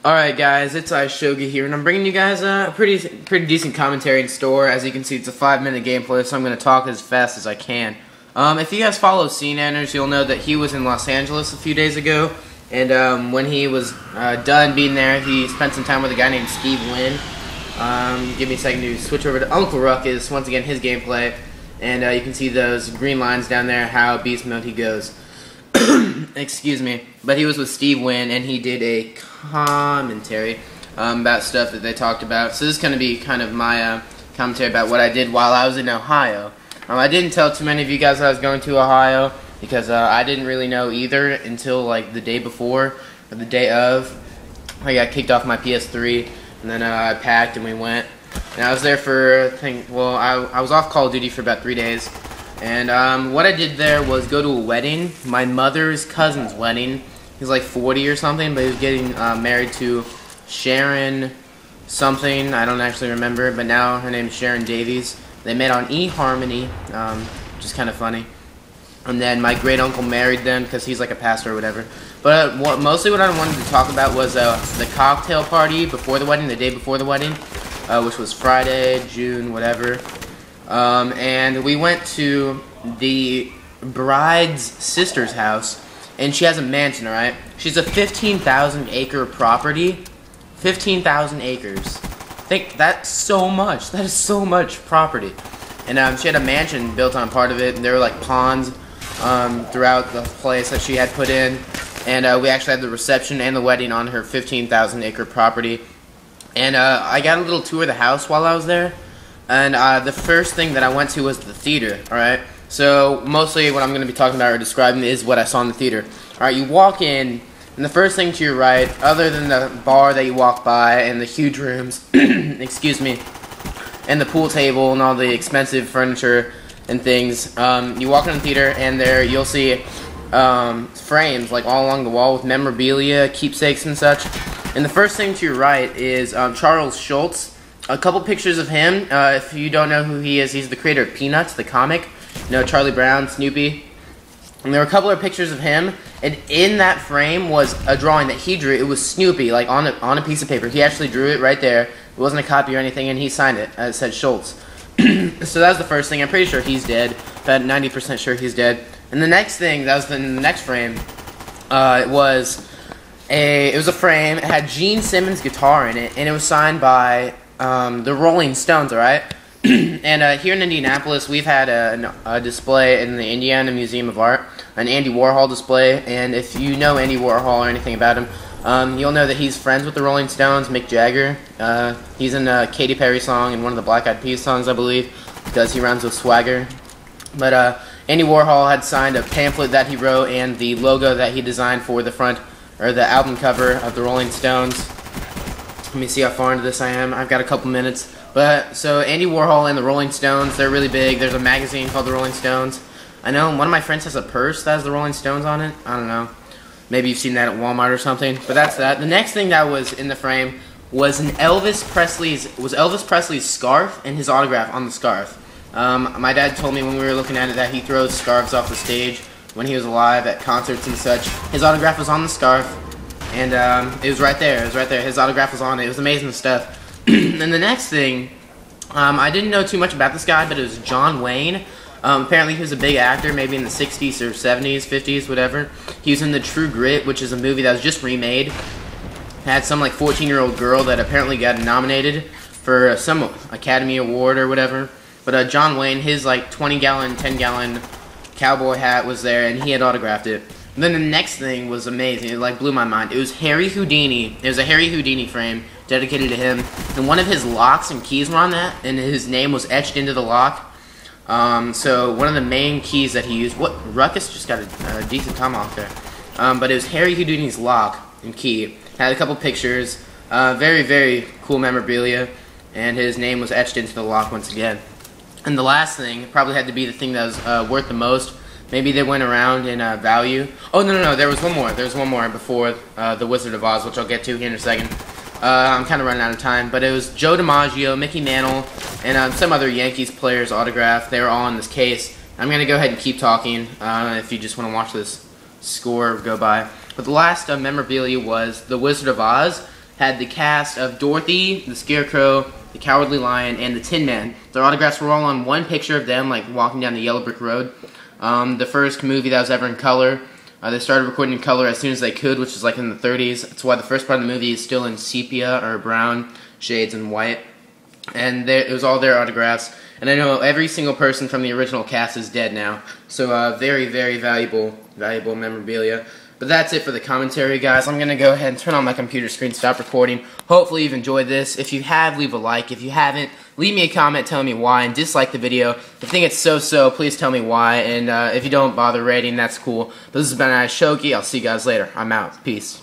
Alright guys, it's iShogi here, and I'm bringing you guys a pretty decent commentary in store. As you can see, it's a 5-minute gameplay, so I'm going to talk as fast as I can. If you guys follow CNanners, you'll know that he was in Los Angeles a few days ago, and when he was done being there, he spent some time with a guy named Steve Wynn. Give me a second to switch over to Uncle Ruckus, once again his gameplay, and you can see those green lines down there, how beast mode he goes. Excuse me, but he was with Steve Wynn, and he did a commentary about stuff that they talked about. So this is going to be kind of my commentary about what I did while I was in Ohio. I didn't tell too many of you guys that I was going to Ohio because I didn't really know either until like the day before or the day of. I got kicked off my PS3, and then I packed and we went. And I was there for I was off Call of Duty for about 3 days. And what I did there was go to a wedding, my mother's cousin's wedding. He's like 40 or something, but he was getting married to Sharon something. I don't actually remember, but now her name is Sharon Davies. They met on eHarmony, which is kind of funny. And then my great uncle married them because he's like a pastor or whatever. But mostly what I wanted to talk about was the cocktail party before the wedding, the day before the wedding, which was Friday, June, whatever. And we went to the bride's sister's house, and she has a mansion, alright? She's a 15,000 acre property. 15,000 acres. Think that's so much. That is so much property. And she had a mansion built on part of it, and there were like ponds throughout the place that she had put in. And we actually had the reception and the wedding on her 15,000 acre property. And I got a little tour of the house while I was there. And the first thing that I went to was the theater, alright? So, mostly what I'm going to be talking about or describing is what I saw in the theater. Alright, you walk in, and the first thing to your right, other than the bar that you walk by, and the huge rooms, excuse me, and the pool table, and all the expensive furniture and things, you walk in the theater, and there you'll see frames, like, all along the wall with memorabilia, keepsakes, and such. And the first thing to your right is Charles Schulz. A couple pictures of him. If you don't know who he is, he's the creator of Peanuts, the comic. You know, Charlie Brown, Snoopy. And there were a couple of pictures of him, and in that frame was a drawing that he drew. It was Snoopy, like on a piece of paper. He actually drew it right there. It wasn't a copy or anything, and he signed it. It said Schultz. So that was the first thing. I'm pretty sure he's dead. About 90% sure he's dead. And the next thing, that was in the next frame, it was a frame. It had Gene Simmons' guitar in it, and it was signed by the Rolling Stones, alright? And here in Indianapolis, we've had a display in the Indiana Museum of Art, an Andy Warhol display, and if you know Andy Warhol or anything about him, you'll know that he's friends with the Rolling Stones, Mick Jagger. He's in a Katy Perry song and one of the Black Eyed Peas songs, I believe, because he rhymes with swagger. But Andy Warhol had signed a pamphlet that he wrote and the logo that he designed for the front, or the album cover of the Rolling Stones. Let me see how far into this I am. I've got a couple minutes. But, so Andy Warhol and the Rolling Stones, they're really big. There's a magazine called the Rolling Stones. I know one of my friends has a purse that has the Rolling Stones on it. I don't know. Maybe you've seen that at Walmart or something. But that's that. The next thing that was in the frame was Elvis Presley's scarf and his autograph on the scarf. My dad told me when we were looking at it that he throws scarves off the stage when he was alive at concerts and such. His autograph was on the scarf. And it was right there. It was right there. His autograph was on it. It was amazing stuff. And the next thing, I didn't know too much about this guy, but it was John Wayne. Apparently he was a big actor, maybe in the 60s or 70s, 50s, whatever. He was in The True Grit, which is a movie that was just remade. It had some like 14-year-old girl that apparently got nominated for some Academy Award or whatever. But John Wayne, his like 20-gallon, 10-gallon cowboy hat was there, and he had autographed it. And then the next thing was amazing. It like blew my mind. It was Harry Houdini. It was a Harry Houdini frame dedicated to him. And one of his locks and keys were on that, and his name was etched into the lock. So one of the main keys that he used. Ruckus just got a decent tomahawk there. But it was Harry Houdini's lock and key. Had a couple pictures. Very, very cool memorabilia. And his name was etched into the lock once again. And the last thing probably had to be the thing that was worth the most. Maybe they went around in value. Oh, no, there was one more. There was one more before The Wizard of Oz, which I'll get to here in a second. I'm kind of running out of time. But it was Joe DiMaggio, Mickey Mantle, and some other Yankees players' autograph. They were all in this case. I'm going to go ahead and keep talking if you just want to watch this score go by. But the last memorabilia was The Wizard of Oz. had the cast of Dorothy, the Scarecrow, the Cowardly Lion, and the Tin Man. Their autographs were all on one picture of them, like walking down the yellow brick road. The first movie that was ever in color. They started recording in color as soon as they could, which was like in the 30s. That's why the first part of the movie is still in sepia or brown shades and white. And it was all their autographs. And I know every single person from the original cast is dead now. So very, very valuable memorabilia. But that's it for the commentary, guys. I'm going to go ahead and turn on my computer screen, stop recording. Hopefully you've enjoyed this. If you have, leave a like. If you haven't, leave me a comment telling me why, and dislike the video. If you think it's so-so, please tell me why. And if you don't bother rating, that's cool. But this has been iShogi. I'll see you guys later. I'm out. Peace.